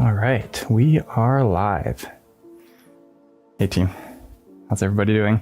All right, we are live. Hey team, how's everybody doing?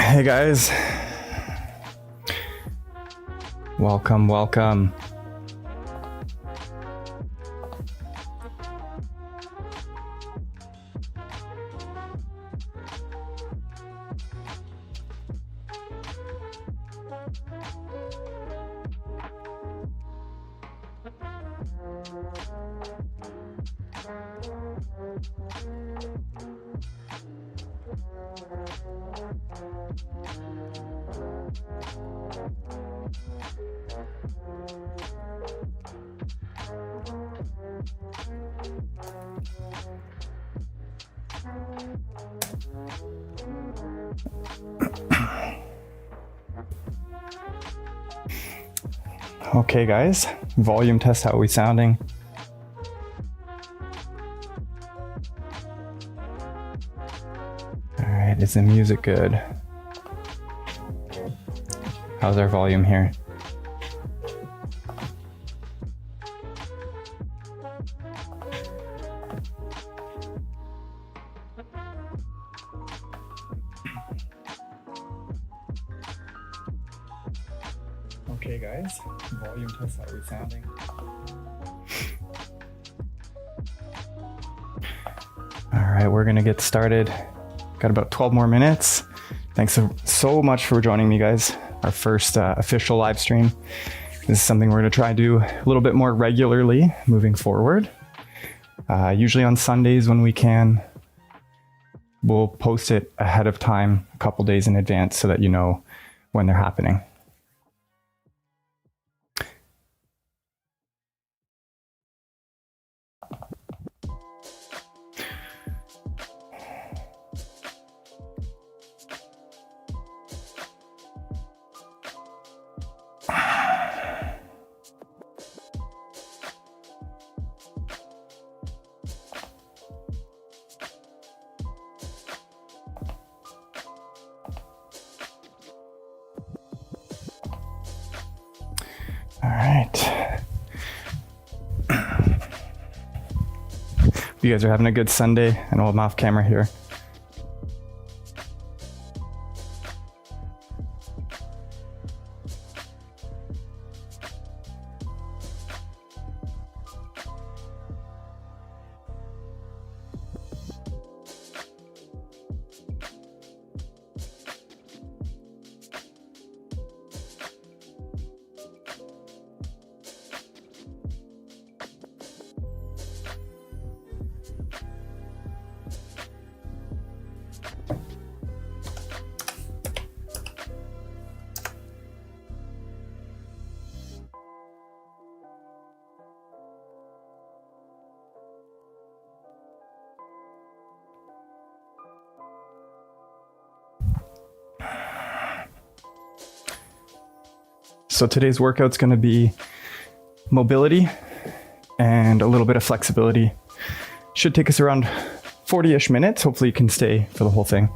Hey guys, welcome. Okay guys, volume test, how are we sounding? All right, is the music good? How's our volume here? Okay guys, volume test, how are we sounding? All right, we're gonna get started. Got about 12 more minutes. Thanks so much for joining me guys. Our first official live stream. This is something we're gonna try to do a little bit more regularly moving forward. Usually on Sundays when we can. We'll post it ahead of time, a couple days in advance so that you know when they're happening. All right. You guys are having a good Sunday. I know I'm off camera here. So today's workout's going to be mobility and a little bit of flexibility. Should take us around 40-ish minutes. Hopefully you can stay for the whole thing.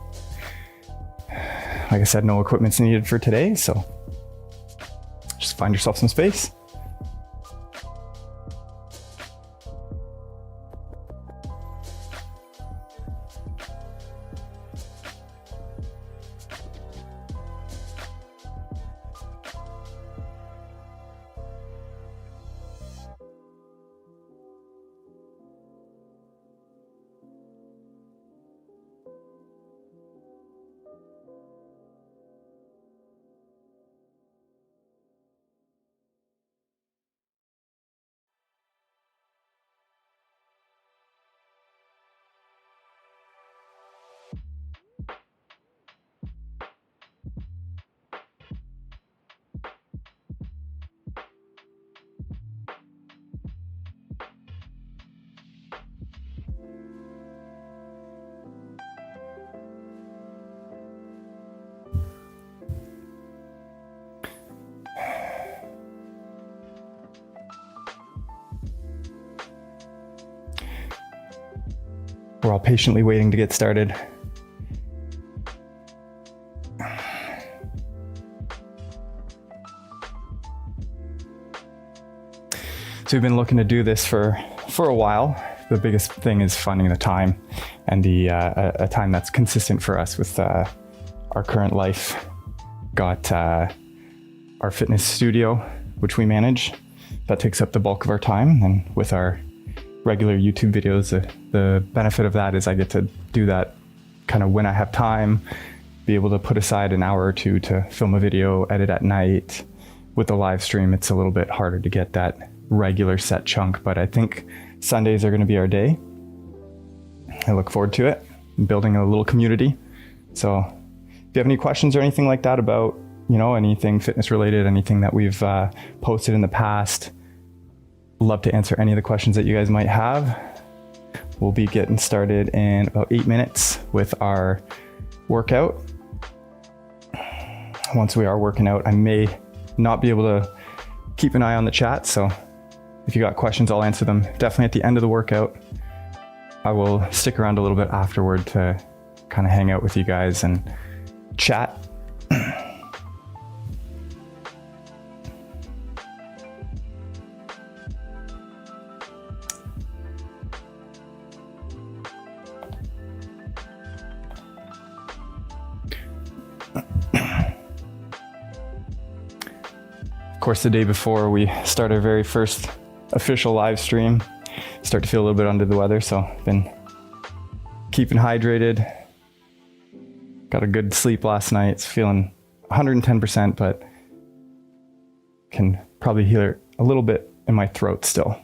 Like I said, no equipment's needed for today, so just find yourself some space. all patiently waiting to get started. So we've been looking to do this for a while. The biggest thing is finding the time and a time that's consistent for us with our current life. Got our fitness studio, which we manage. That takes up the bulk of our time. And with our regular YouTube videos, the benefit of that is I get to do that kind of when I have time, be able to put aside an hour or two to film a video, edit at night. With the live stream, it's a little bit harder to get that regular set chunk, but I think Sundays are going to be our day. I look forward to it. I'm building a little community. So if you have any questions or anything like that about, anything fitness related, anything that we've posted in the past, love to answer any of the questions that you guys might have. We'll be getting started in about 8 minutes with our workout. Once we are working out, I may not be able to keep an eye on the chat, so if you got questions, I'll answer them definitely at the end of the workout. I will stick around a little bit afterward to kind of hang out with you guys and chat. Of course, the day before we start our very first official live stream, start to feel a little bit under the weather, so been keeping hydrated. Got a good sleep last night. It's feeling 110%, but can probably hear it a little bit in my throat still.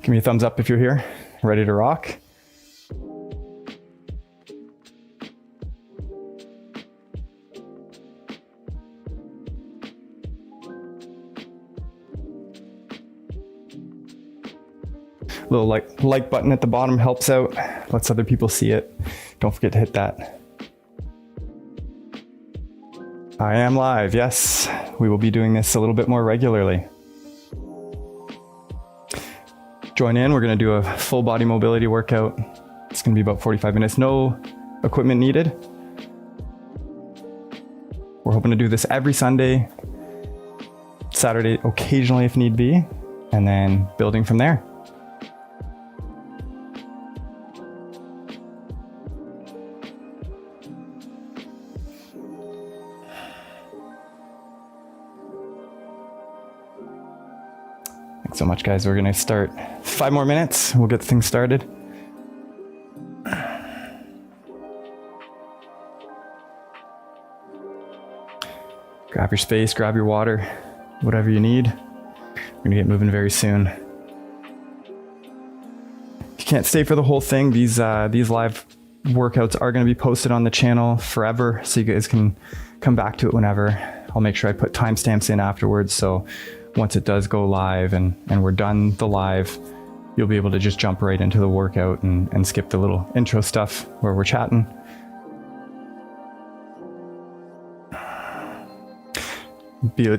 Give me a thumbs up if you're here, ready to rock. Little like button at the bottom helps out, lets other people see it. Don't forget to hit that. I am live, yes. We will be doing this a little bit more regularly. Join in, we're gonna do a full body mobility workout. It's gonna be about 45 minutes, no equipment needed. We're hoping to do this every Sunday, Saturday occasionally if need be, and then building from there. Thanks so much, guys. We're gonna start 5 more minutes. We'll get things started. Grab your space, grab your water, whatever you need. We're gonna get moving very soon. If you can't stay for the whole thing, these live workouts are gonna be posted on the channel forever, so you guys can come back to it whenever. I'll make sure I put timestamps in afterwards, so once it does go live and we're done the live, you'll be able to just jump right into the workout and skip the little intro stuff where we're chatting.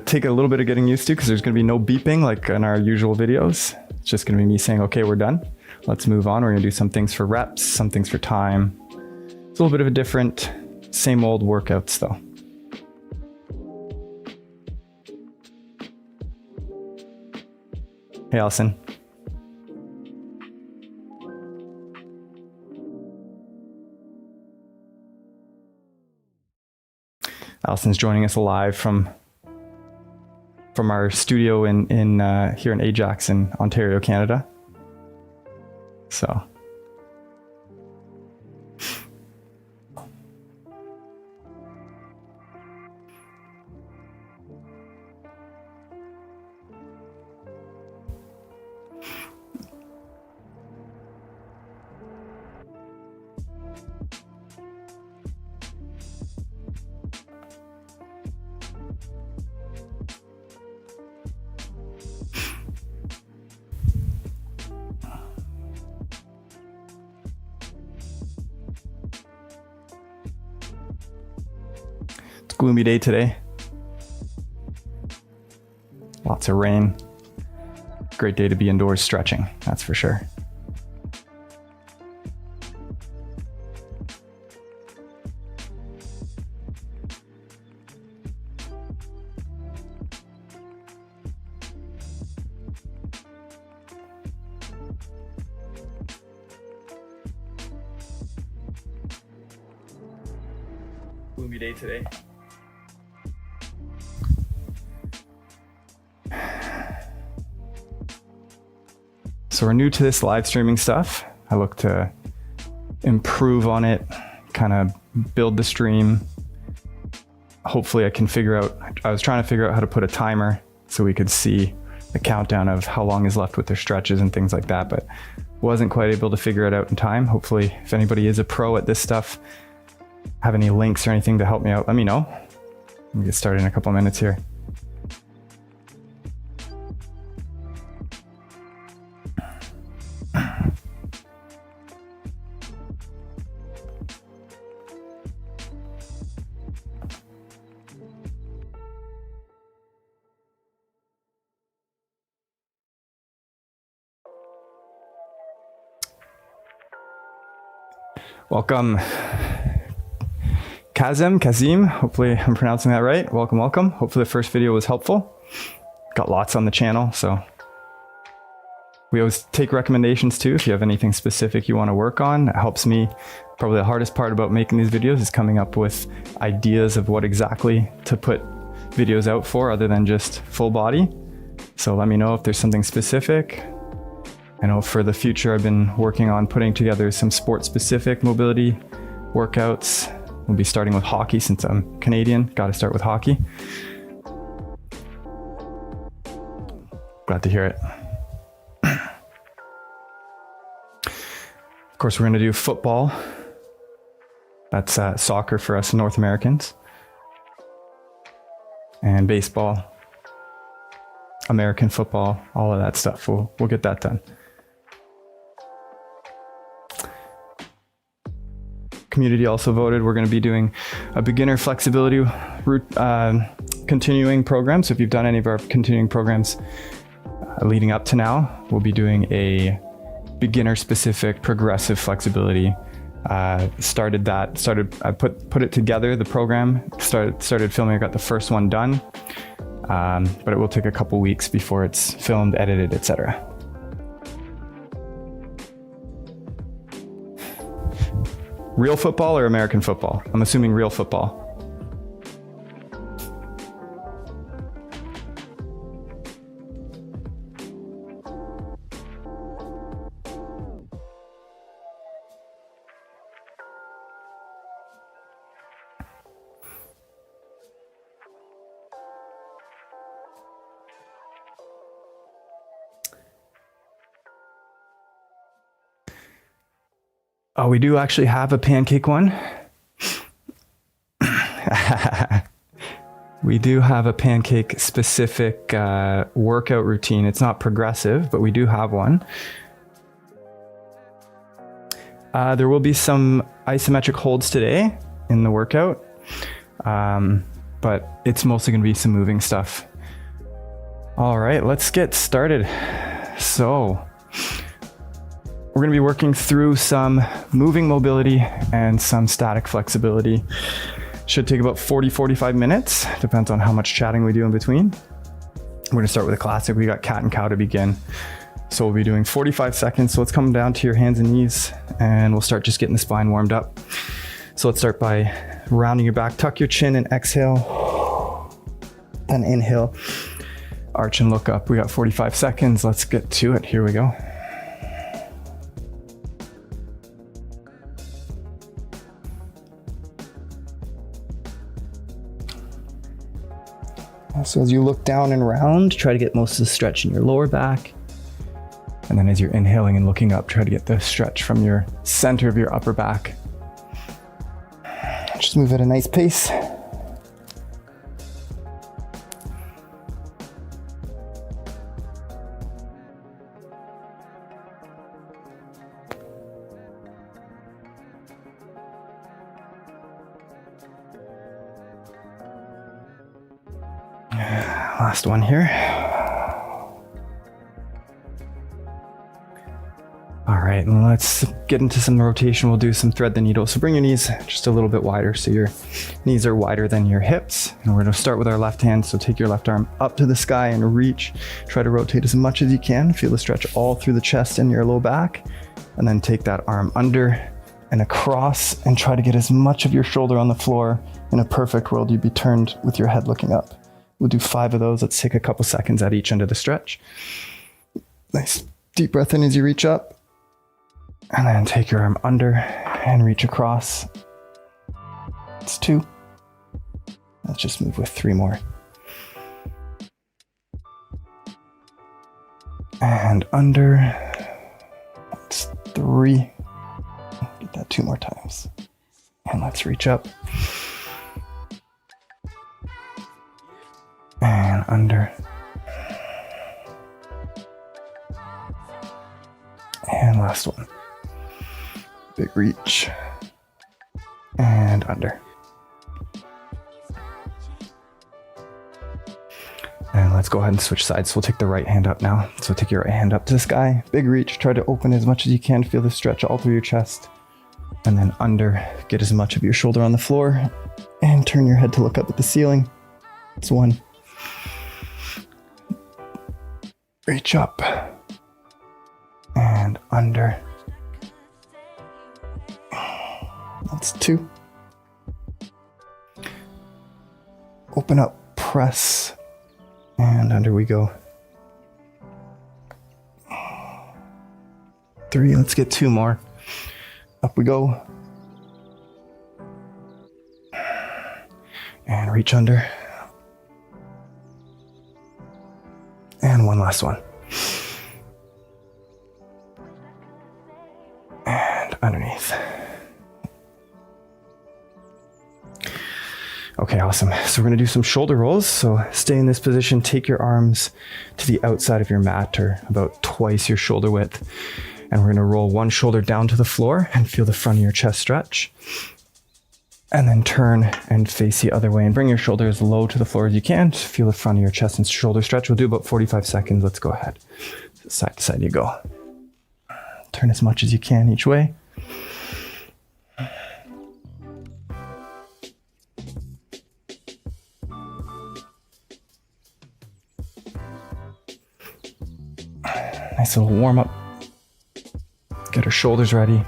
Take a little bit of getting used to, because there's going to be no beeping like in our usual videos. It's just going to be me saying, okay, we're done. Let's move on. We're going to do some things for reps, some things for time. It's a little bit of a different, same old workouts though. Hey, Allison. Allison's joining us live from our studio in here in Ajax in Ontario, Canada. So. Gloomy day today. Lots of rain. Great day to be indoors stretching, that's for sure. Gloomy day today. So we're new to this live streaming stuff. I look to improve on it, kind of build the stream. Hopefully I was trying to figure out how to put a timer so we could see the countdown of how long is left with their stretches and things like that, but wasn't quite able to figure it out in time. Hopefully if anybody is a pro at this stuff, have any links or anything to help me out, let me know. We'll get started in a couple of minutes here. Welcome. Kazim, hopefully I'm pronouncing that right. Welcome. Hopefully the first video was helpful. Got lots on the channel, so we always take recommendations too. If you have anything specific you want to work on, it helps me. Probably the hardest part about making these videos is coming up with ideas of what exactly to put videos out for other than just full body. So let me know if there's something specific. I know for the future I've been working on putting together some sport specific mobility workouts. We'll be starting with hockey since I'm Canadian. Got to start with hockey. Glad to hear it. Of course, we're going to do football. That's soccer for us North Americans. And baseball, American football, all of that stuff. We'll get that done. Community also voted we're going to be doing a beginner flexibility continuing program. So if you've done any of our continuing programs leading up to now, we'll be doing a beginner specific progressive flexibility. I put it together, the program, started filming. I got the first one done, but it will take a couple weeks before it's filmed, edited, etc. Real football or American football? I'm assuming real football. Oh, we do actually have a pancake one. We do have a pancake specific workout routine. It's not progressive, but we do have one. There will be some isometric holds today in the workout, but it's mostly going to be some moving stuff. All right, let's get started. So we're going to be working through some moving mobility and some static flexibility. Should take about 40-45 minutes. Depends on how much chatting we do in between. We're going to start with a classic. We got cat and cow to begin. So we'll be doing 45 seconds. So let's come down to your hands and knees and we'll start just getting the spine warmed up. So let's start by rounding your back, tuck your chin and exhale. Then inhale, arch and look up. We got 45 seconds. Let's get to it. Here we go. So as you look down and round, try to get most of the stretch in your lower back. And then as you're inhaling and looking up, try to get the stretch from your center of your upper back. Just move at a nice pace. Last one here. All right, let's get into some rotation. We'll do some thread the needle. So bring your knees just a little bit wider so your knees are wider than your hips. And we're gonna start with our left hand. So take your left arm up to the sky and reach. Try to rotate as much as you can. Feel the stretch all through the chest and your low back. And then take that arm under and across and try to get as much of your shoulder on the floor. In a perfect world, you'd be turned with your head looking up. We'll do 5 of those. Let's take a couple seconds at each end of the stretch. Nice deep breath in as you reach up. And then take your arm under and reach across. It's 2. Let's just move with 3 more. And under. That's 3. Get that 2 more times. And let's reach up. And under. And last one. Big reach. And under. And let's go ahead and switch sides. So we'll take the right hand up now. So take your right hand up to the sky. Big reach. Try to open as much as you can. Feel the stretch all through your chest. And then under. Get as much of your shoulder on the floor. And turn your head to look up at the ceiling. It's 1. Reach up. And under. That's 2. Open up, press, and under we go. 3, let's get 2 more. Up we go. And reach under. And 1 last one. And underneath. Okay, awesome. So we're gonna do some shoulder rolls. So stay in this position, take your arms to the outside of your mat or about twice your shoulder width. And we're gonna roll one shoulder down to the floor and feel the front of your chest stretch. And then turn and face the other way and bring your shoulders low to the floor as you can. Just feel the front of your chest and shoulder stretch. We'll do about 45 seconds. Let's go ahead. Side to side you go. Turn as much as you can each way. Nice little warm up. Get our shoulders ready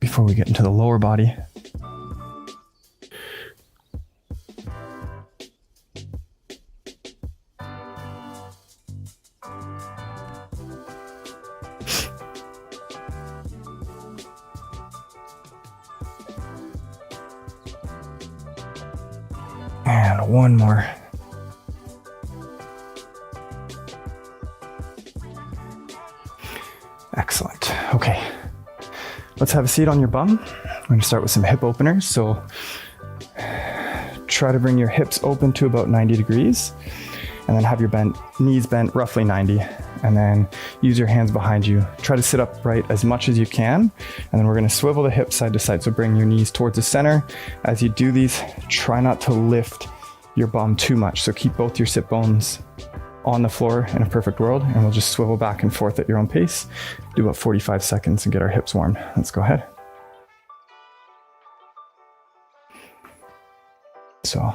before we get into the lower body. And 1 more. Excellent. Okay. Let's have a seat on your bum. I'm going to start with some hip openers. So try to bring your hips open to about 90 degrees and then have your knees bent roughly 90. And then use your hands behind you. Try to sit upright as much as you can. And then we're going to swivel the hips side to side. So bring your knees towards the center. As you do these, try not to lift your bum too much. So keep both your sit bones on the floor in a perfect world, and we'll just swivel back and forth at your own pace. Do about 45 seconds and get our hips warm. Let's go ahead. So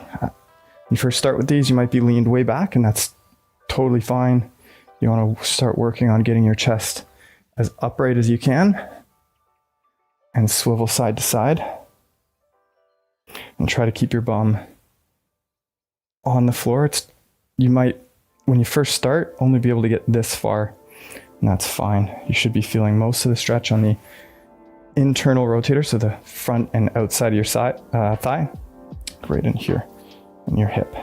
you first start with these, you might be leaned way back, and that's totally fine. You want to start working on getting your chest as upright as you can and swivel side to side and try to keep your bum on the floor. You might, when you first start, only be able to get this far, and that's fine. You should be feeling most of the stretch on the internal rotator, so the front and outside of your thigh, right in here, in your hip.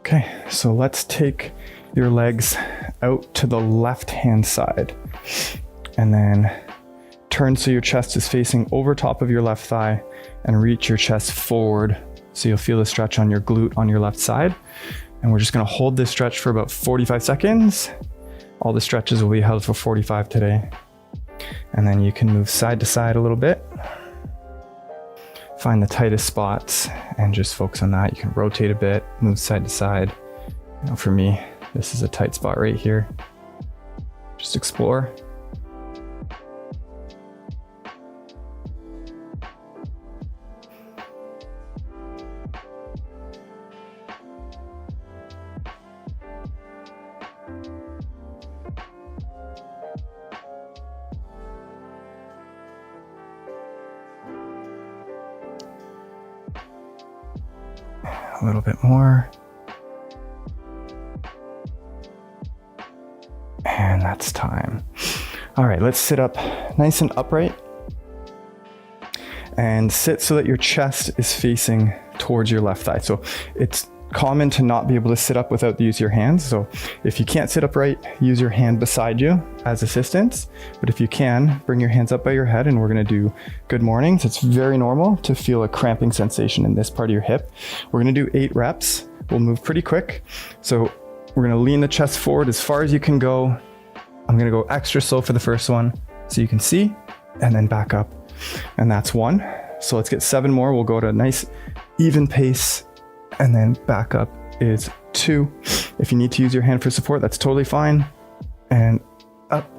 Okay, so let's take your legs out to the left-hand side and then turn so your chest is facing over top of your left thigh and reach your chest forward so you'll feel the stretch on your glute on your left side. And we're just gonna hold this stretch for about 45 seconds All the stretches will be held for 45 today. And then you can move side to side a little bit. Find the tightest spots and just focus on that. You can rotate a bit, move side to side. You know, for me, this is a tight spot right here. Just explore. A little bit more. And that's time. All right, let's sit up nice and upright. And sit so that your chest is facing towards your left thigh. So it's common to not be able to sit up without the use of your hands. So if you can't sit upright, use your hand beside you as assistance. But if you can, bring your hands up by your head, and we're gonna do good mornings. It's very normal to feel a cramping sensation in this part of your hip. We're gonna do 8 reps. We'll move pretty quick. So we're gonna lean the chest forward as far as you can go. I'm gonna go extra slow for the first one so you can see, and then back up. And that's 1. So let's get 7 more. We'll go at a nice even pace. And then back up is 2. If you need to use your hand for support, that's totally fine. And up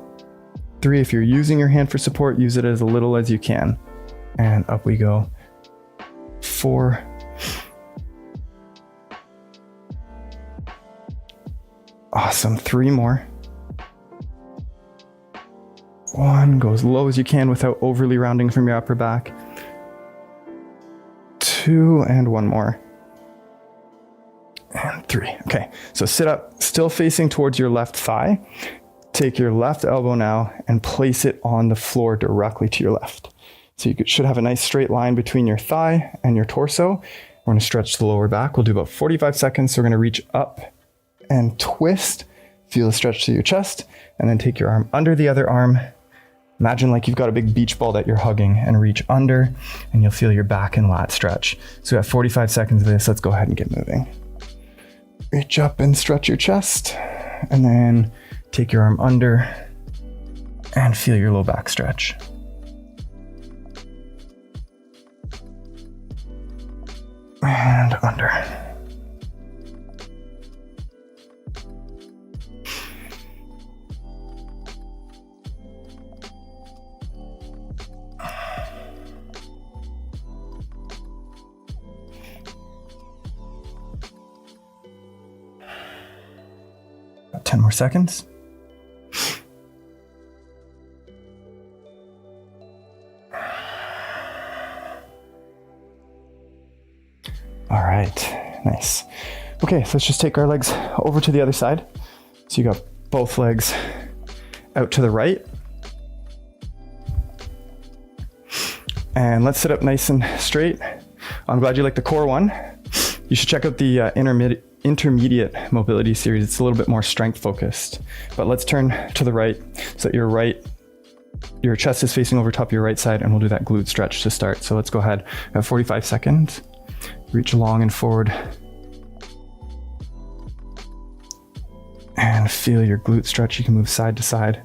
3. If you're using your hand for support, use it as little as you can. And up we go. 4. Awesome. 3 more. 1. Go as low as you can without overly rounding from your upper back. 2 and 1 more. And 3. Okay, so sit up, still facing towards your left thigh. Take your left elbow now and place it on the floor directly to your left. So you should have a nice straight line between your thigh and your torso. We're gonna stretch the lower back. We'll do about 45 seconds. So we're gonna reach up and twist. Feel a stretch to your chest, and then take your arm under the other arm. Imagine like you've got a big beach ball that you're hugging, and reach under, and you'll feel your back and lat stretch. So we have 45 seconds of this. Let's go ahead and get moving. Reach up and stretch your chest, and then take your arm under and feel your low back stretch. And under. About 10 more seconds. All right, nice. Okay, so let's just take our legs over to the other side. So you got both legs out to the right. And let's sit up nice and straight. I'm glad you like the core one. You should check out the intermediate mobility series. It's a little bit more strength focused. But let's turn to the right so that your chest is facing over top of your right side, and we'll do that glute stretch to start. So let's go ahead. We have 45 seconds. Reach long and forward. And feel your glute stretch. You can move side to side.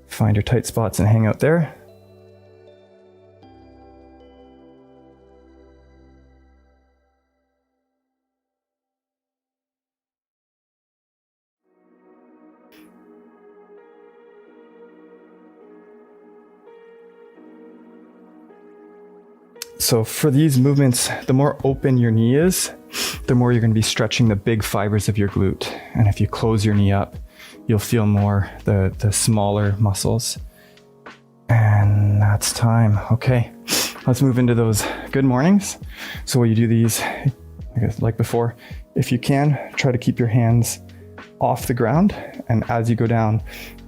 Find your tight spots and hang out there. So for these movements, the more open your knee is, the more you're going to be stretching the big fibers of your glute. And if you close your knee up, you'll feel more the smaller muscles. And that's time. Okay, let's move into those good mornings. So when you do these, I guess like before, if you can, try to keep your hands off the ground. And as you go down,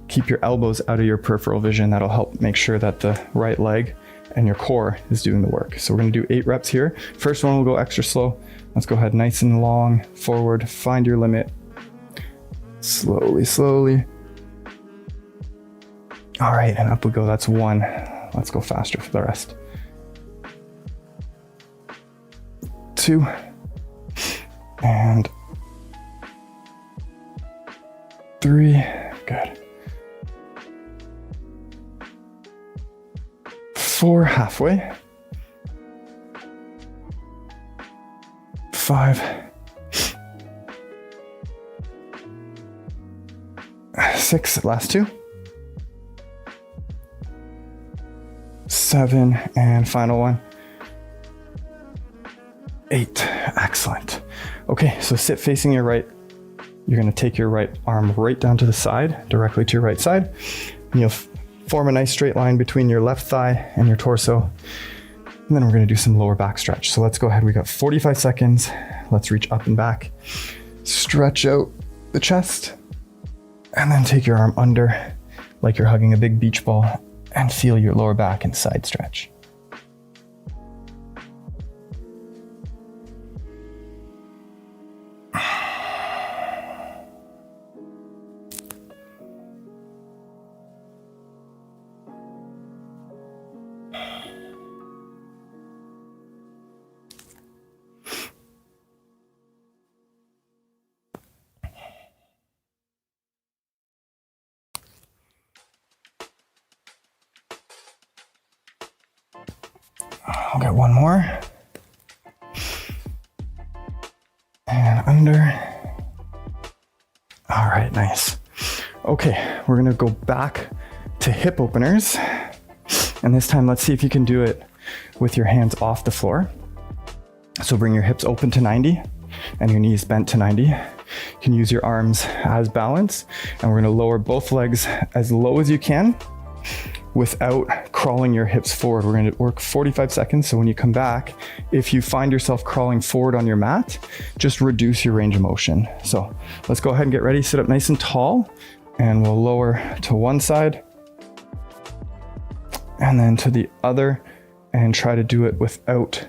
keep your elbows out of your peripheral vision. That'll help make sure that the right leg and your core is doing the work. So we're gonna do 8 reps here. First one, we'll go extra slow. Let's go ahead nice and long, forward, find your limit. Slowly, slowly. All right, and up we go, that's 1. Let's go faster for the rest. 2. 3, good. 4, halfway. 5, 6, last 2. 7, and final one. 8, excellent. Okay, so sit facing your right. You're gonna take your right arm right down to the side, directly to your right side. And you'll form a nice straight line between your left thigh and your torso. And then we're gonna do some lower back stretch. So let's go ahead, we got 45 seconds. Let's reach up and back. Stretch out the chest, and then take your arm under like you're hugging a big beach ball and feel your lower back and side stretch. I'll get one more. And under. All right, nice. Okay, we're gonna go back to hip openers. And this time, let's see if you can do it with your hands off the floor. So bring your hips open to 90 and your knees bent to 90. You can use your arms as balance. And we're gonna lower both legs as low as you can without crawling your hips forward. We're gonna work 45 seconds. So when you come back, if you find yourself crawling forward on your mat, just reduce your range of motion. So let's go ahead and get ready. Sit up nice and tall, and we'll lower to one side and then to the other, and try to do it without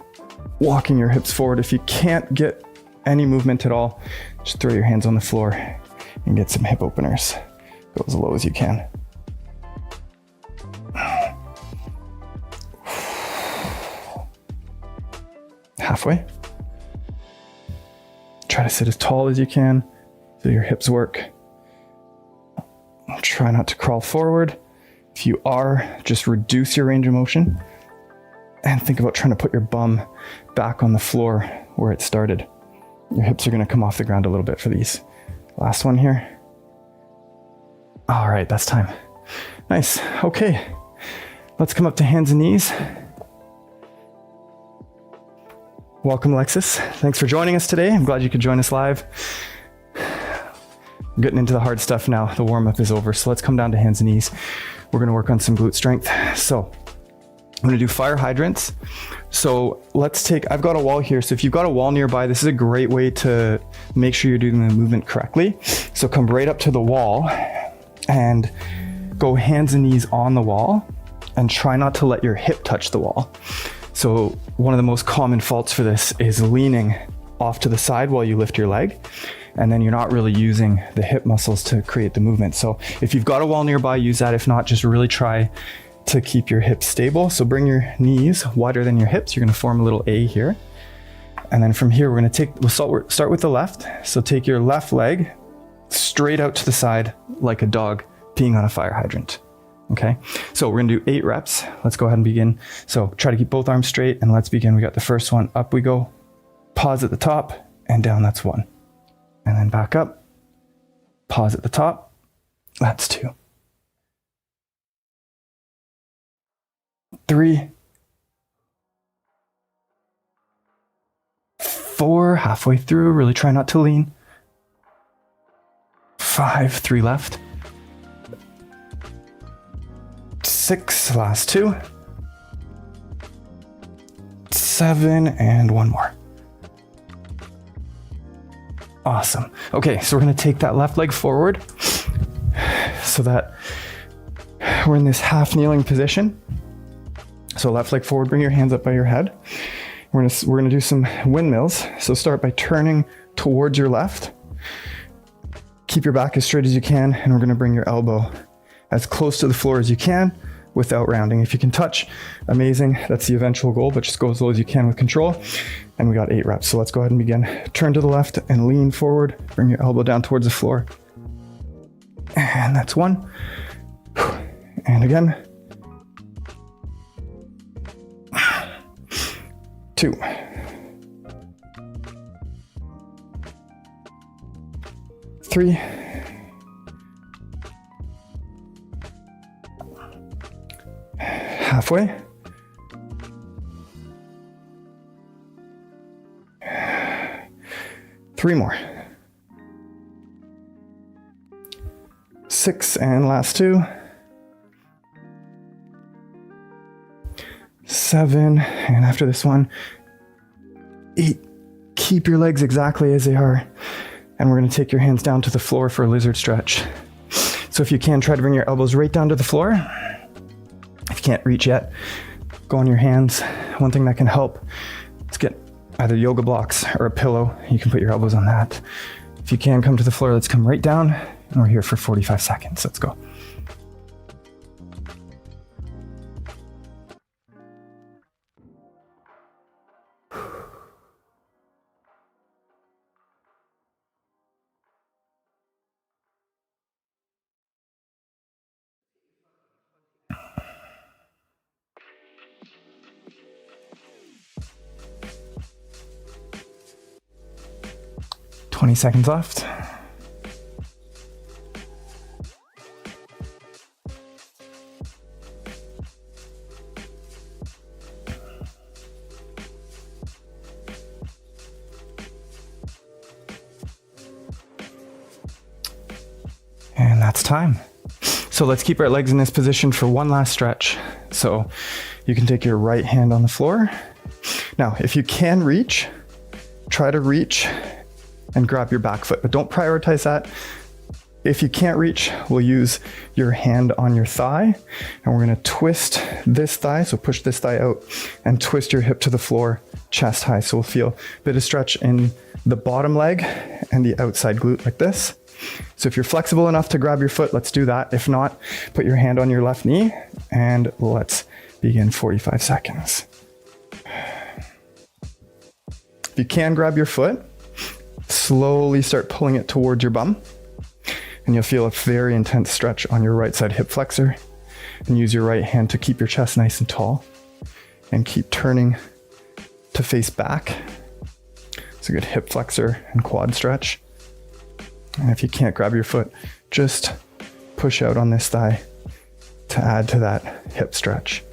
walking your hips forward. If you can't get any movement at all, just throw your hands on the floor and get some hip openers. Go as low as you can. Halfway. Try to sit as tall as you can so your hips work. Try not to crawl forward. If you are, just reduce your range of motion and think about trying to put your bum back on the floor where it started. Your hips are going to come off the ground a little bit for these. Last one here. All right, that's time. Nice. Okay, let's come up to hands and knees. Welcome, Alexis. Thanks for joining us today. I'm glad you could join us live. We're getting into the hard stuff now. The warm-up is over, so let's come down to hands and knees. We're gonna work on some glute strength. So I'm gonna do fire hydrants. So let's take, I've got a wall here. So if you've got a wall nearby, this is a great way to make sure you're doing the movement correctly. So come right up to the wall and go hands and knees on the wall and try not to let your hip touch the wall. So one of the most common faults for this is leaning off to the side while you lift your leg, and then you're not really using the hip muscles to create the movement. So if you've got a wall nearby, use that. If not, just really try to keep your hips stable. So bring your knees wider than your hips. You're gonna form a little A here. And then from here, we'll start with the left. So take your left leg straight out to the side like a dog peeing on a fire hydrant. Okay, so we're gonna do 8 reps. Let's go ahead and begin. So try to keep both arms straight, and let's begin. We got the first one, up we go. Pause at the top, and down, that's 1. And then back up, pause at the top, that's 2. 3, 4, halfway through, really try not to lean. 5, 3 left. 6, last 2. 7, and 1 more. Awesome. Okay, so we're gonna take that left leg forward so that we're in this half kneeling position. So left leg forward, bring your hands up by your head. We're gonna do some windmills. So start by turning towards your left. Keep your back as straight as you can, and we're gonna bring your elbow as close to the floor as you can without rounding. If you can touch, amazing. That's the eventual goal, but just go as low as you can with control. And we got 8 reps. So let's go ahead and begin. Turn to the left and lean forward. Bring your elbow down towards the floor. And that's 1. And again. 2. 3. 1/2. 3 more. 6 and last 2. 7 and after this one, 8. Keep your legs exactly as they are. And we're going to take your hands down to the floor for a lizard stretch. So if you can, try to bring your elbows right down to the floor. If you can't reach yet, go on your hands. One thing that can help is get either yoga blocks or a pillow. You can put your elbows on that. If you can come to the floor, let's come right down. And we're here for 45 seconds. Let's go. "20 seconds left. And that's time. So let's keep our legs in this position for one last stretch. So you can take your right hand on the floor. Now, if you can reach, try to reach and grab your back foot, but don't prioritize that. If you can't reach, we'll use your hand on your thigh, and we're gonna twist this thigh, so push this thigh out and twist your hip to the floor, chest high. So we'll feel a bit of stretch in the bottom leg and the outside glute like this. So if you're flexible enough to grab your foot, let's do that. If not, put your hand on your left knee and let's begin 45 seconds. If you can grab your foot, slowly start pulling it towards your bum, and you'll feel a very intense stretch on your right side hip flexor. And use your right hand to keep your chest nice and tall and keep turning to face back. It's a good hip flexor and quad stretch. And if you can't grab your foot, just push out on this thigh to add to that hip stretch.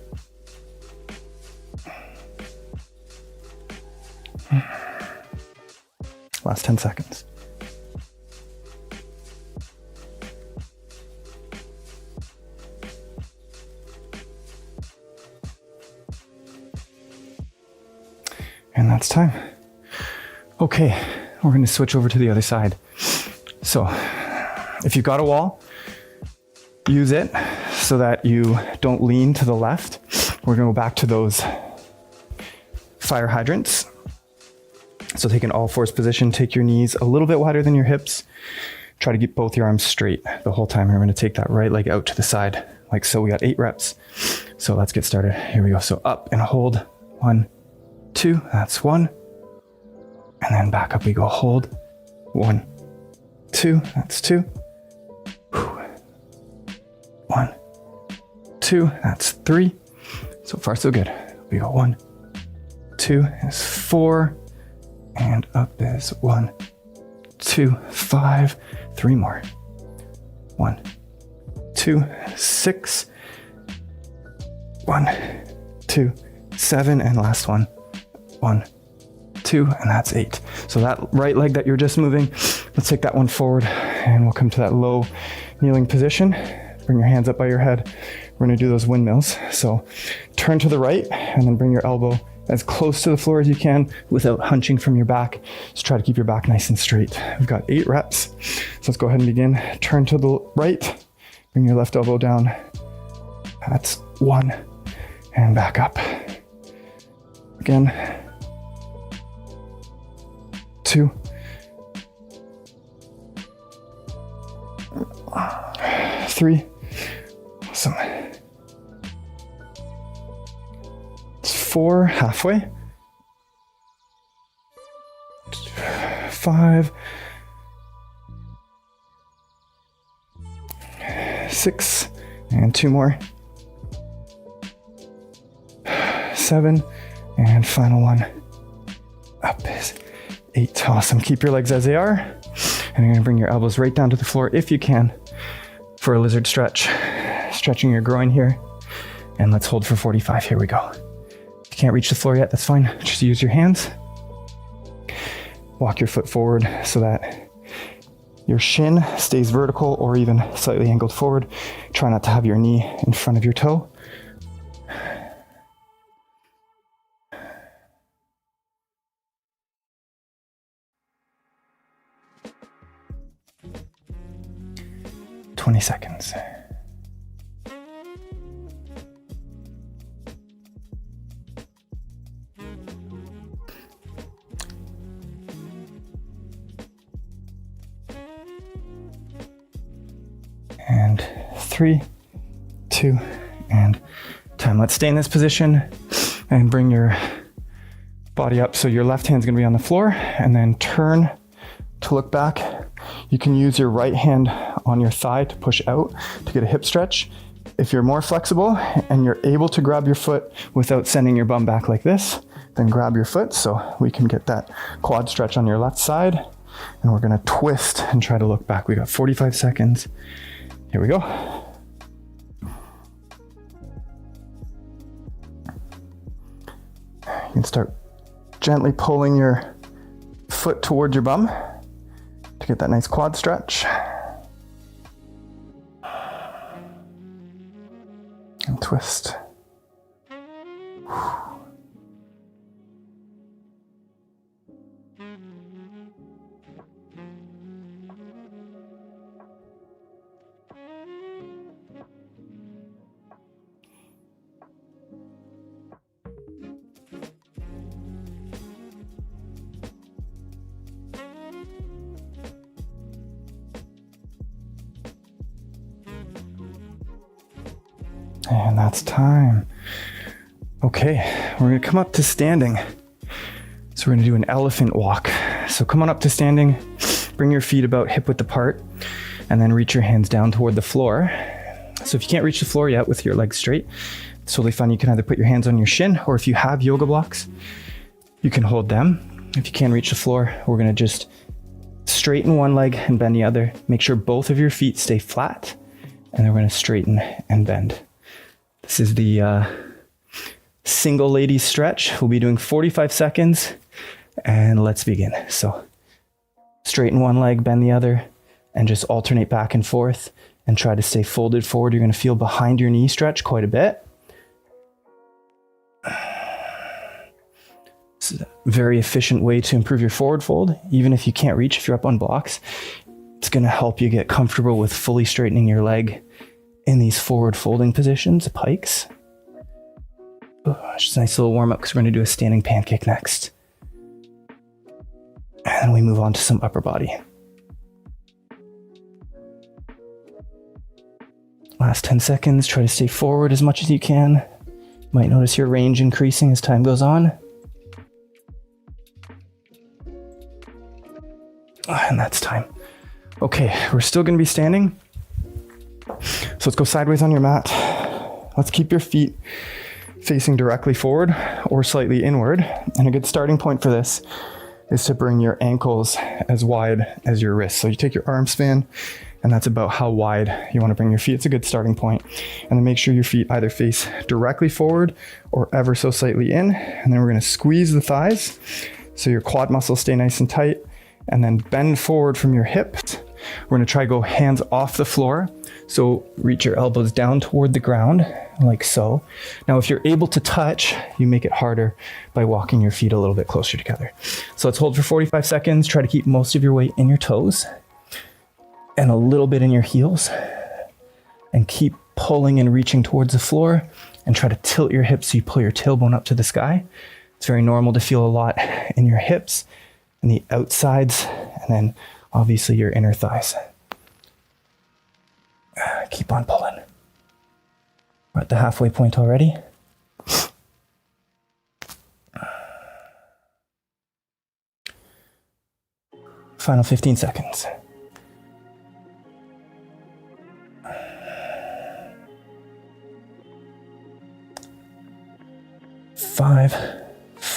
Last 10 seconds. And that's time. Okay, we're going to switch over to the other side. So if you've got a wall, use it so that you don't lean to the left. We're going to go back to those fire hydrants. So take an all fours position, take your knees a little bit wider than your hips. Try to keep both your arms straight the whole time. We're going to take that right leg out to the side, like so. We got 8 reps. So let's get started. Here we go. So up and hold. 1, 2, that's 1. And then back up we go. Hold. 1, 2, that's 2. 1, 2, that's 3. So far so good. We go 1, 2 is 4. And up is 1, 2, 5, 3 more. 1, 2, 6. 1, 2, 7, and last one. 1, 2, and that's 8. So that right leg that you're just moving, let's take that one forward and we'll come to that low kneeling position. Bring your hands up by your head. We're gonna do those windmills. So turn to the right and then bring your elbow as close to the floor as you can without hunching from your back. Just try to keep your back nice and straight. We've got 8 reps. So let's go ahead and begin. Turn to the right, bring your left elbow down. That's 1, and back up. Again. 2. 3. Awesome. 4, halfway. 5. 6, and 2 more. 7, and final one. Up is 8. Awesome. Keep your legs as they are. And you're gonna bring your elbows right down to the floor if you can for a lizard stretch. Stretching your groin here. And let's hold for 45. Here we go. If you can't reach the floor yet, that's fine. Just use your hands. Walk your foot forward so that your shin stays vertical or even slightly angled forward. Try not to have your knee in front of your toe. "20 seconds. And 3, 2, and time. Let's stay in this position and bring your body up. So your left hand's gonna be on the floor, and then turn to look back. You can use your right hand on your thigh to push out to get a hip stretch. If you're more flexible and you're able to grab your foot without sending your bum back like this, then grab your foot so we can get that quad stretch on your left side. And we're gonna twist and try to look back. We got 45 seconds. Here we go. You can start gently pulling your foot towards your bum to get that nice quad stretch. And twist. And that's time. Okay, we're gonna come up to standing. So we're gonna do an elephant walk. So come on up to standing, bring your feet about hip width apart, and then reach your hands down toward the floor. So if you can't reach the floor yet with your legs straight, it's totally fine. You can either put your hands on your shin, or if you have yoga blocks, you can hold them. If you can't reach the floor, we're gonna just straighten one leg and bend the other. Make sure both of your feet stay flat, and then we're gonna straighten and bend. This is the single ladies stretch. We'll be doing 45 seconds, and let's begin. So straighten one leg, bend the other, and just alternate back and forth and try to stay folded forward. You're gonna feel behind your knee stretch quite a bit. This is a very efficient way to improve your forward fold. Even if you can't reach, if you're up on blocks, it's gonna help you get comfortable with fully straightening your leg in these forward folding positions, pikes. Just a nice little warm up because we're gonna do a standing pancake next. And then we move on to some upper body. Last 10 seconds, try to stay forward as much as you can. You might notice your range increasing as time goes on. And that's time. Okay, we're still gonna be standing. So let's go sideways on your mat. Let's keep your feet facing directly forward or slightly inward. And a good starting point for this is to bring your ankles as wide as your wrists. So you take your arm span, and that's about how wide you want to bring your feet. It's a good starting point. And then make sure your feet either face directly forward or ever so slightly in. And then we're going to squeeze the thighs so your quad muscles stay nice and tight, and then bend forward from your hips. We're going to try to go hands off the floor. So reach your elbows down toward the ground, like so. Now, if you're able to touch, you make it harder by walking your feet a little bit closer together. So let's hold for 45 seconds. Try to keep most of your weight in your toes and a little bit in your heels. And keep pulling and reaching towards the floor, and try to tilt your hips so you pull your tailbone up to the sky. It's very normal to feel a lot in your hips and the outsides, and then obviously your inner thighs. Keep on pulling. We're at the halfway point already. Final 15 seconds.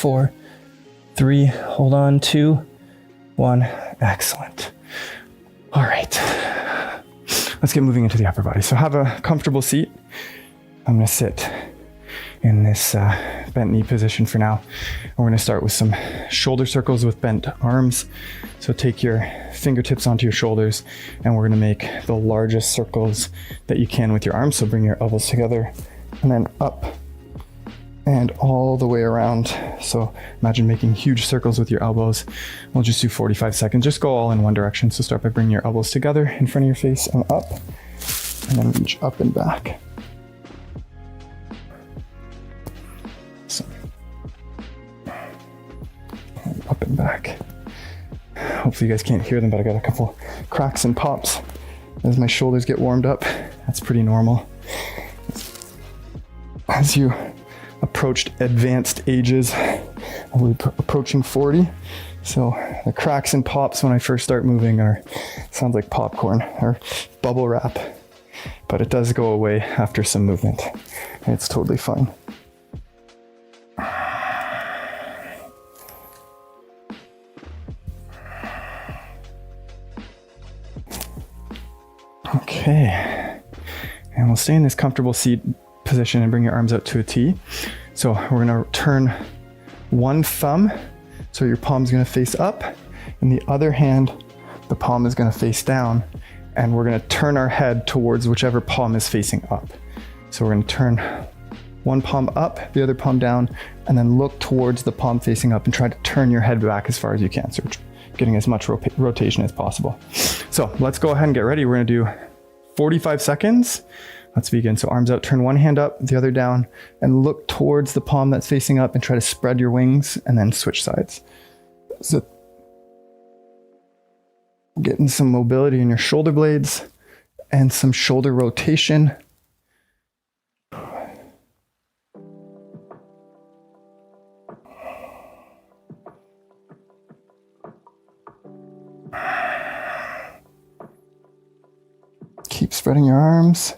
4, 3, hold on, 2, 1. Excellent. All right. Let's get moving into the upper body. So have a comfortable seat. I'm going to sit in this bent knee position for now. We're going to start with some shoulder circles with bent arms. So take your fingertips onto your shoulders, and we're going to make the largest circles that you can with your arms. So bring your elbows together and then up and all the way around. So imagine making huge circles with your elbows. We'll just do 45 seconds. Just go all in one direction. So start by bringing your elbows together in front of your face and up, and then reach up and back. So, and up and back. Hopefully you guys can't hear them, but I got a couple cracks and pops as my shoulders get warmed up. That's pretty normal. As you approached advanced ages, we're approaching 40. So the cracks and pops when I first start moving sounds like popcorn or bubble wrap, but it does go away after some movement. It's totally fine. Okay, and we'll stay in this comfortable seat position and bring your arms out to a T. So we're going to turn one thumb, so your palm's going to face up, and the other hand, the palm is going to face down, and we're going to turn our head towards whichever palm is facing up. So we're going to turn one palm up, the other palm down, and then look towards the palm facing up and try to turn your head back as far as you can. So getting as much rotation as possible. So let's go ahead and get ready. We're going to do 45 seconds. Let's begin. So arms out, turn one hand up, the other down, and look towards the palm that's facing up and try to spread your wings and then switch sides. So getting some mobility in your shoulder blades and some shoulder rotation. Keep spreading your arms.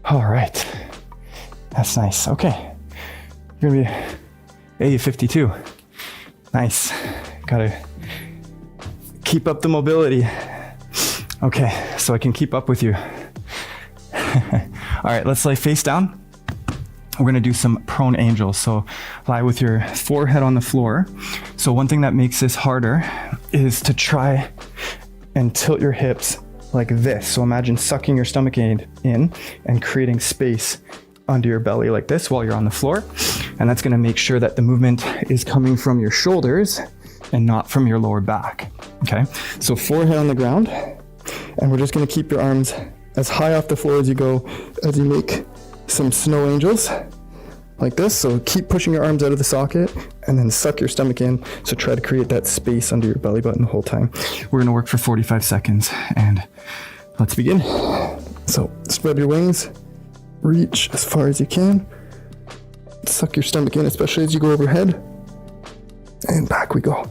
All right, that's nice. Okay, you're gonna be A52. Nice. Gotta keep up the mobility. Okay, so I can keep up with you. All right, let's lay face down. We're gonna do some prone angels. So lie with your forehead on the floor. So one thing that makes this harder is to try and tilt your hips like this. So imagine sucking your stomach in and creating space under your belly like this while you're on the floor. And that's gonna make sure that the movement is coming from your shoulders and not from your lower back. Okay, so forehead on the ground. And we're just gonna keep your arms as high off the floor as you go, as you make some snow angels like this. So keep pushing your arms out of the socket and then suck your stomach in. So try to create that space under your belly button the whole time. We're gonna work for 45 seconds and let's begin. So spread your wings, reach as far as you can, suck your stomach in, especially as you go overhead, and back we go.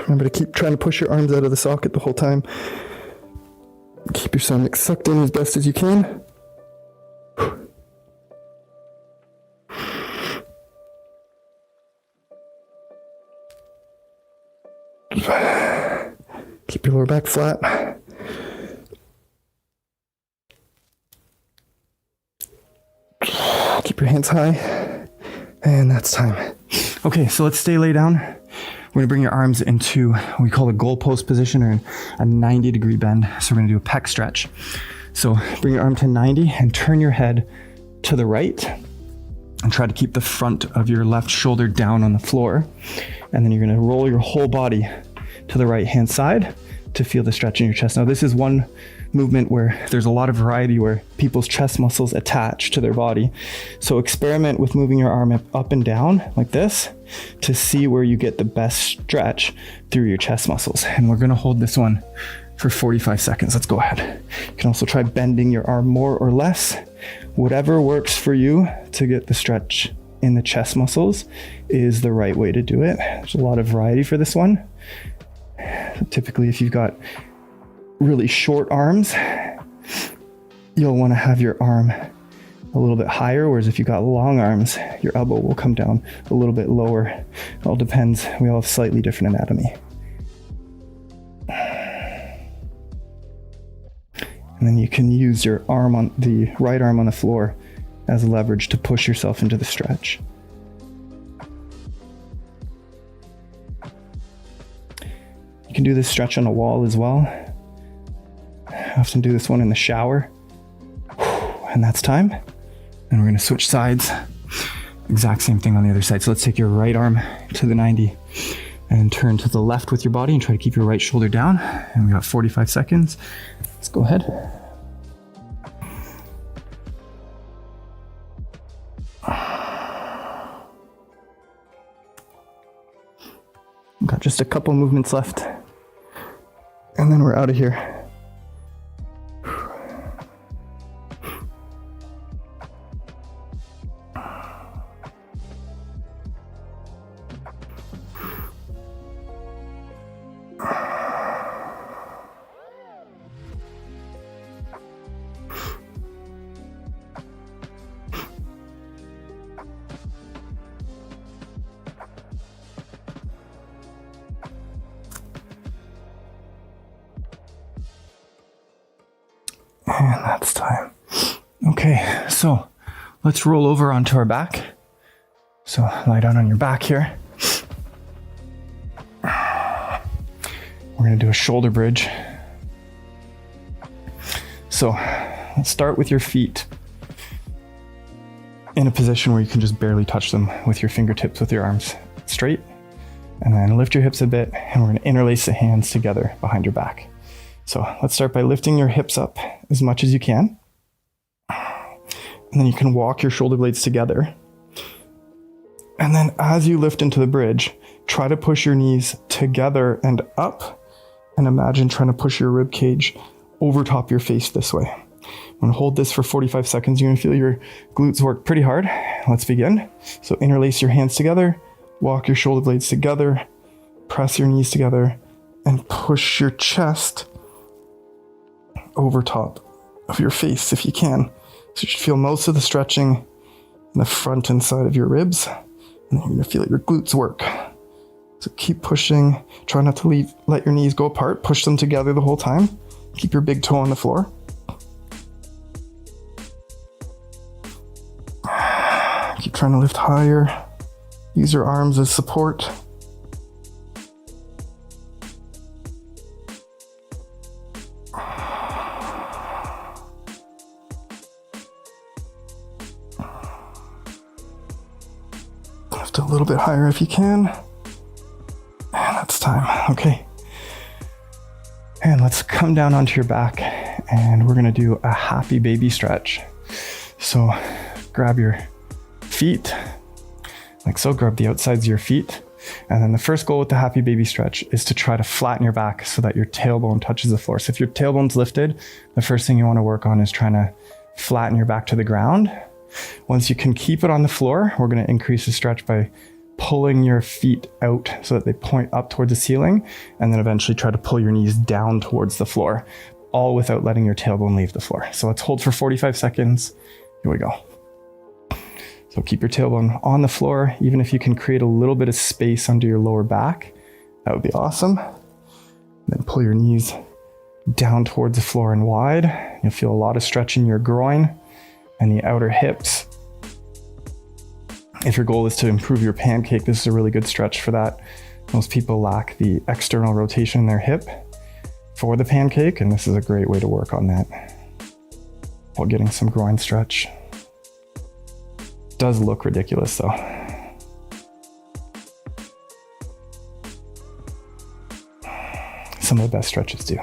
Remember to keep trying to push your arms out of the socket the whole time. Keep your stomach sucked in as best as you can. Keep your lower back flat. Keep your hands high. And that's time. Okay, so let's stay lay down. We're gonna bring your arms into what we call a goalpost position, or a 90-degree bend. So we're gonna do a pec stretch. So bring your arm to 90 and turn your head to the right and try to keep the front of your left shoulder down on the floor. And then you're gonna roll your whole body to the right-hand side to feel the stretch in your chest. Now, this is one movement where there's a lot of variety where people's chest muscles attach to their body. So experiment with moving your arm up and down like this to see where you get the best stretch through your chest muscles. And we're gonna hold this one for 45 seconds. Let's go ahead. You can also try bending your arm more or less. Whatever works for you to get the stretch in the chest muscles is the right way to do it. There's a lot of variety for this one. Typically, if you've got really short arms, you'll want to have your arm a little bit higher, whereas if you've got long arms, your elbow will come down a little bit lower. It all depends. We all have slightly different anatomy. And then you can use your arm on the right arm on the floor as leverage to push yourself into the stretch. You can do this stretch on a wall as well. I often do this one in the shower. And that's time. And we're gonna switch sides. Exact same thing on the other side. So let's take your right arm to the 90 and turn to the left with your body and try to keep your right shoulder down. And we got 45 seconds. Let's go ahead. Got just a couple movements left, and then we're out of here. And that's time. Okay, so let's roll over onto our back. So lie down on your back here. We're gonna do a shoulder bridge. So let's start with your feet in a position where you can just barely touch them with your fingertips with your arms straight. And then lift your hips a bit, and we're gonna interlace the hands together behind your back. So let's start by lifting your hips up as much as you can. And then you can walk your shoulder blades together. And then as you lift into the bridge, try to push your knees together and up. And imagine trying to push your rib cage over top your face this way. I'm gonna hold this for 45 seconds. You're gonna feel your glutes work pretty hard. Let's begin. So interlace your hands together, walk your shoulder blades together, press your knees together, and push your chest over top of your face if you can. So you should feel most of the stretching in the front and side of your ribs, and then you're gonna feel your glutes work. So keep pushing. Try not to let your knees go apart. Push them together the whole time. Keep your big toe on the floor. Keep trying to lift higher. Use your arms as support. Lift a little bit higher if you can. And that's time. Okay. And let's come down onto your back, and we're gonna do a happy baby stretch. So grab your feet, like so, grab the outsides of your feet. And then the first goal with the happy baby stretch is to try to flatten your back so that your tailbone touches the floor. So if your tailbone's lifted, the first thing you wanna work on is trying to flatten your back to the ground. Once you can keep it on the floor, we're gonna increase the stretch by pulling your feet out so that they point up towards the ceiling, and then eventually try to pull your knees down towards the floor, all without letting your tailbone leave the floor. So let's hold for 45 seconds. Here we go. So keep your tailbone on the floor. Even if you can create a little bit of space under your lower back, that would be awesome. Then pull your knees down towards the floor and wide. You'll feel a lot of stretch in your groin and the outer hips. If your goal is to improve your pancake, this is a really good stretch for that. Most people lack the external rotation in their hip for the pancake, and this is a great way to work on that while getting some groin stretch. Does look ridiculous though. some of the best stretches do.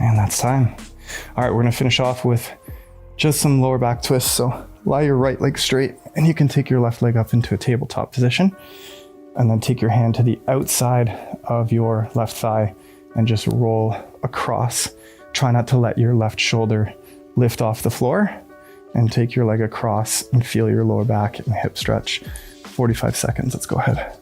And that's time. All right, we're gonna finish off with just some lower back twists. So lie your right leg straight, and you can take your left leg up into a tabletop position, and then take your hand to the outside of your left thigh and just roll across. Try not to let your left shoulder lift off the floor, and take your leg across and feel your lower back and hip stretch. 45 seconds, let's go ahead.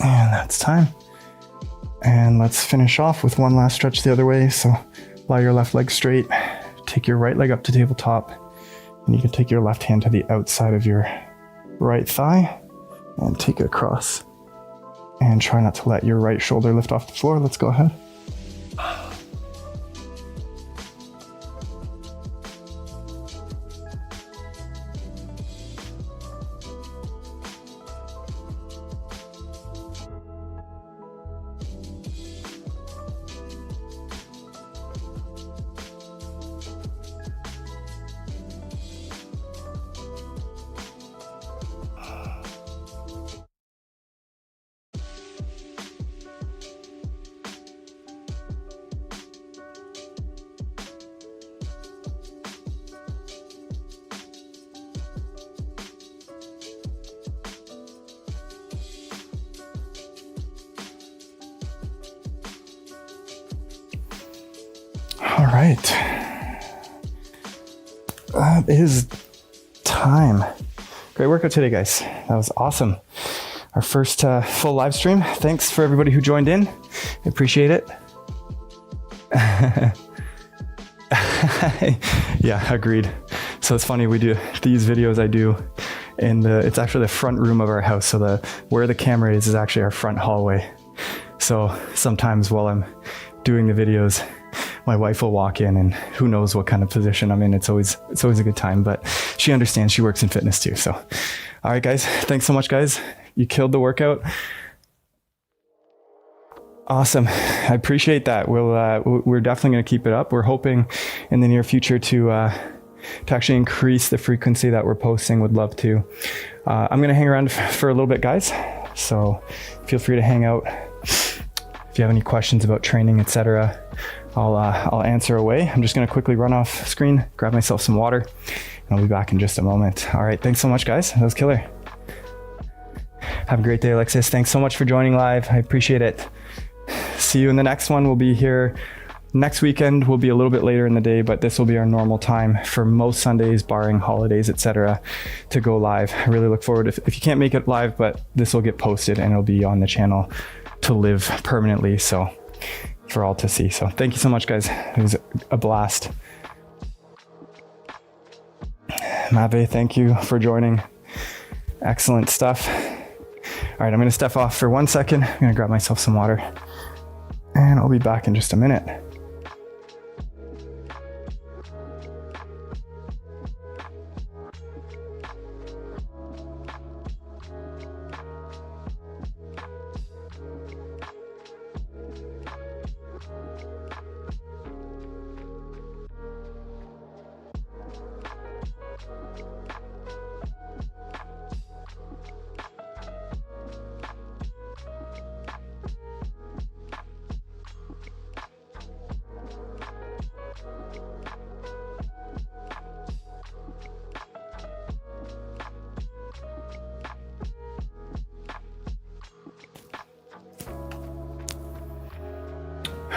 And that's time. And let's finish off with one last stretch the other way. So lie your left leg straight, take your right leg up to tabletop, and you can take your left hand to the outside of your right thigh and take it across. And try not to let your right shoulder lift off the floor. Let's go ahead. All right, that is time. Great workout today, guys. That was awesome. Our first full live stream. Thanks for everybody who joined in. I appreciate it. Yeah, agreed. So it's funny, we do these videos I do in it's actually the front room of our house. So where the camera is actually our front hallway. So sometimes while I'm doing the videos, my wife will walk in, and who knows what kind of position I'm in. It's always a good time, but she understands. She works in fitness too. So, all right, guys, thanks so much, guys. You killed the workout. Awesome. I appreciate that. We're definitely going to keep it up. We're hoping in the near future to actually increase the frequency that we're posting. Would love to. I'm going to hang around for a little bit, guys. So feel free to hang out. If you have any questions about training, etc., I'll answer away. I'm just going to quickly run off screen, grab myself some water, and I'll be back in just a moment. All right. Thanks so much, guys. That was killer. Have a great day, Alexis. Thanks so much for joining live. I appreciate it. See you in the next one. We'll be here next weekend. We'll be a little bit later in the day, but this will be our normal time for most Sundays, barring holidays, etc., to go live. I really look forward if you can't make it live, but this will get posted and it'll be on the channel to live permanently. So for all to see. So thank you so much, guys. It was a blast. Mave, thank you for joining. Excellent stuff. All right, I'm going to step off for 1 second. I'm going to grab myself some water, and I'll be back in just a minute.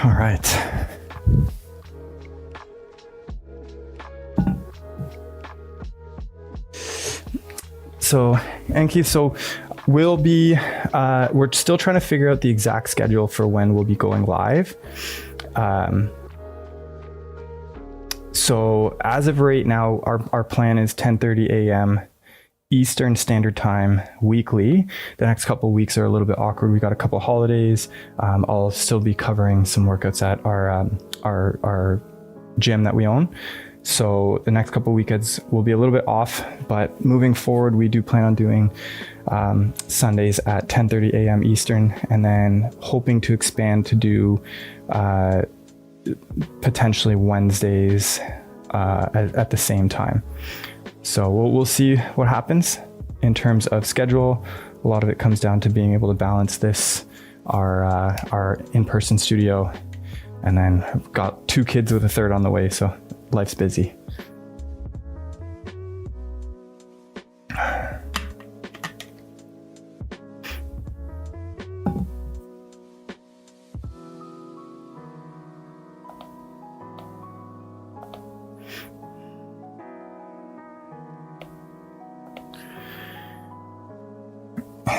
All right. So Enki, so we're still trying to figure out the exact schedule for when we'll be going live. So as of right now, our plan is 10:30 a.m. Eastern Standard Time weekly. The next couple of weeks are a little bit awkward. We got a couple of holidays. I'll still be covering some workouts at our gym that we own. So the next couple of weekends will be a little bit off, but moving forward, we do plan on doing Sundays at 10:30 a.m. Eastern, and then hoping to expand to do potentially Wednesdays at the same time. So we'll see what happens in terms of schedule. A lot of it comes down to being able to balance this, our in-person studio, and then I've got 2 kids with a third on the way, so life's busy.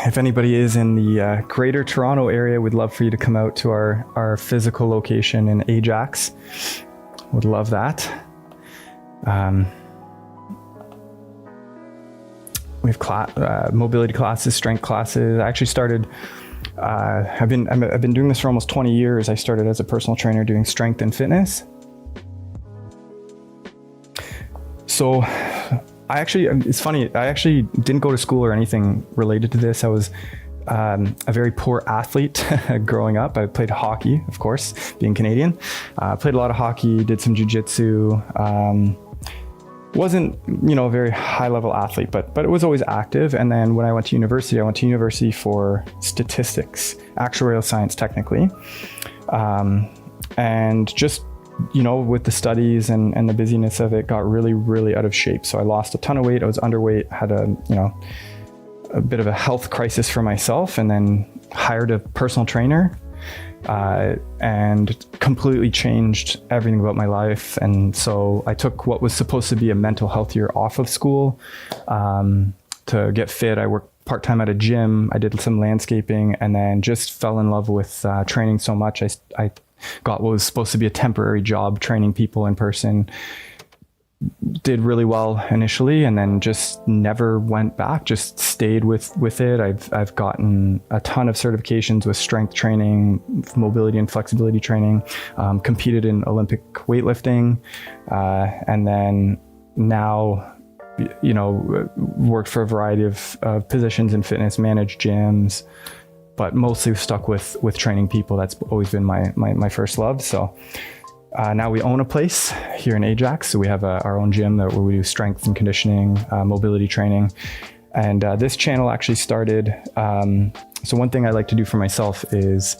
If anybody is in the Greater Toronto area, we'd love for you to come out to our physical location in Ajax. Would love that. We have mobility classes, strength classes. I actually started. I've been doing this for almost 20 years. I started as a personal trainer doing strength and fitness. So it's funny. I actually didn't go to school or anything related to this. I was a very poor athlete growing up. I played hockey, of course, being Canadian. Played a lot of hockey, did some jiu-jitsu. Wasn't, a very high level athlete, but it was always active. And then when I went to university for statistics, actuarial science technically. And just, with the studies and the busyness of it, got really, really out of shape. So I lost a ton of weight. I was underweight, had a bit of a health crisis for myself, and then hired a personal trainer and completely changed everything about my life. And so I took what was supposed to be a mental health year off of school to get fit. I worked part-time at a gym. I did some landscaping, and then just fell in love with training so much. I got what was supposed to be a temporary job training people in person. Did really well initially, and then just never went back, just stayed with it. I've gotten a ton of certifications with strength training, mobility and flexibility training, competed in Olympic weightlifting, and then now, worked for a variety of positions in fitness, managed gyms, but mostly stuck with training people. That's always been my first love. So now we own a place here in Ajax. So we have our own gym where we do strength and conditioning, mobility training. And this channel actually started. So one thing I like to do for myself is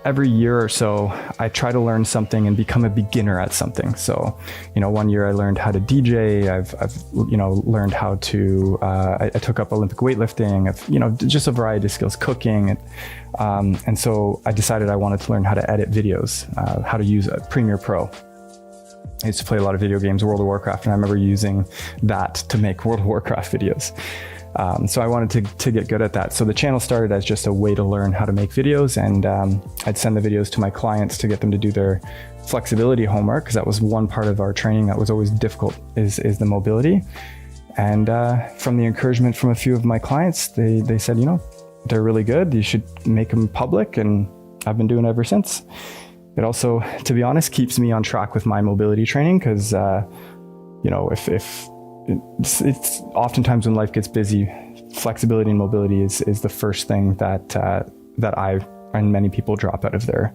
every year or so, I try to learn something and become a beginner at something. So, one year I learned how to DJ. I've learned how to, I took up Olympic weightlifting, just a variety of skills, cooking. And so I decided I wanted to learn how to edit videos, how to use a Premiere Pro. I used to play a lot of video games, World of Warcraft, and I remember using that to make World of Warcraft videos. So I wanted to get good at that. So the channel started as just a way to learn how to make videos, and I'd send the videos to my clients to get them to do their flexibility homework, because that was one part of our training that was always difficult, is the mobility. And from the encouragement from a few of my clients, they said, they're really good. You should make them public, and I've been doing it ever since. It also, to be honest, keeps me on track with my mobility training, because if it's oftentimes when life gets busy, flexibility and mobility is the first thing that I and many people drop out of their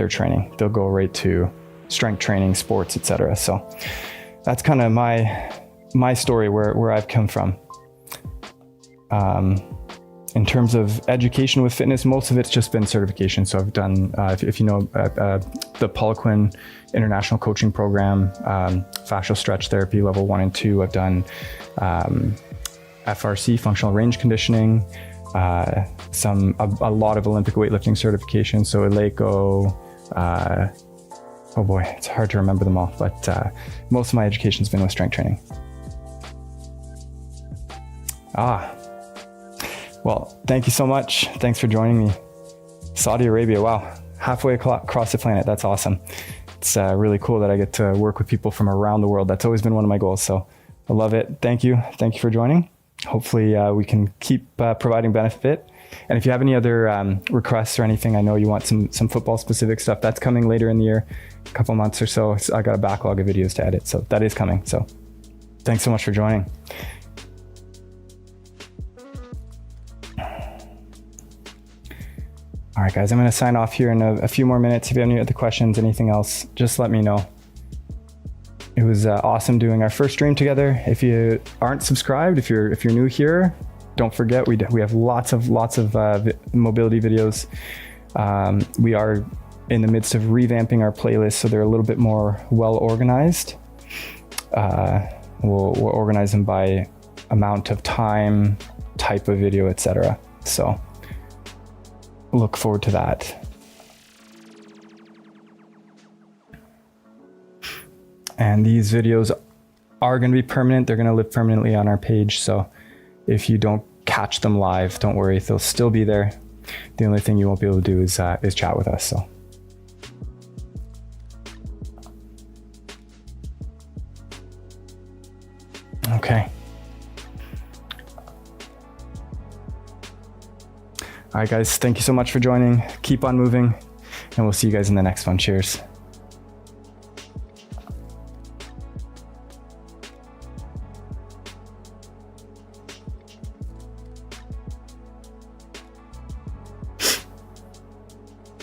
training. They'll go right to strength training, sports, etc. So that's kind of my story, where I've come from. In terms of education with fitness, most of it's just been certification. So I've done, if you know, the Poliquin International Coaching Program, fascial stretch therapy level 1 and 2. I've done FRC, functional range conditioning, a lot of Olympic weightlifting certifications. So ELECO, oh boy, it's hard to remember them all, but most of my education's been with strength training. Well, thank you so much. Thanks for joining me. Saudi Arabia, wow. Halfway across the planet. That's awesome. It's really cool that I get to work with people from around the world. That's always been one of my goals. So I love it. Thank you. Thank you for joining. Hopefully we can keep providing benefit. And if you have any other requests or anything, I know you want some football specific stuff. That's coming later in the year, a couple months or so. I got a backlog of videos to edit. So that is coming. So thanks so much for joining. All right, guys, I'm going to sign off here in a few more minutes. If you have any other questions, anything else, just let me know. It was awesome doing our first stream together. If you aren't subscribed, if you're new here, don't forget we have lots of mobility videos. We are in the midst of revamping our playlists so they're a little bit more well organized. We'll organize them by amount of time, type of video, etc. So look forward to that. And these videos are going to be permanent. They're going to live permanently on our page. So if you don't catch them live, don't worry, they'll still be there. The only thing you won't be able to do is chat with us. So okay. All right, guys, thank you so much for joining. Keep on moving, and we'll see you guys in the next one. Cheers.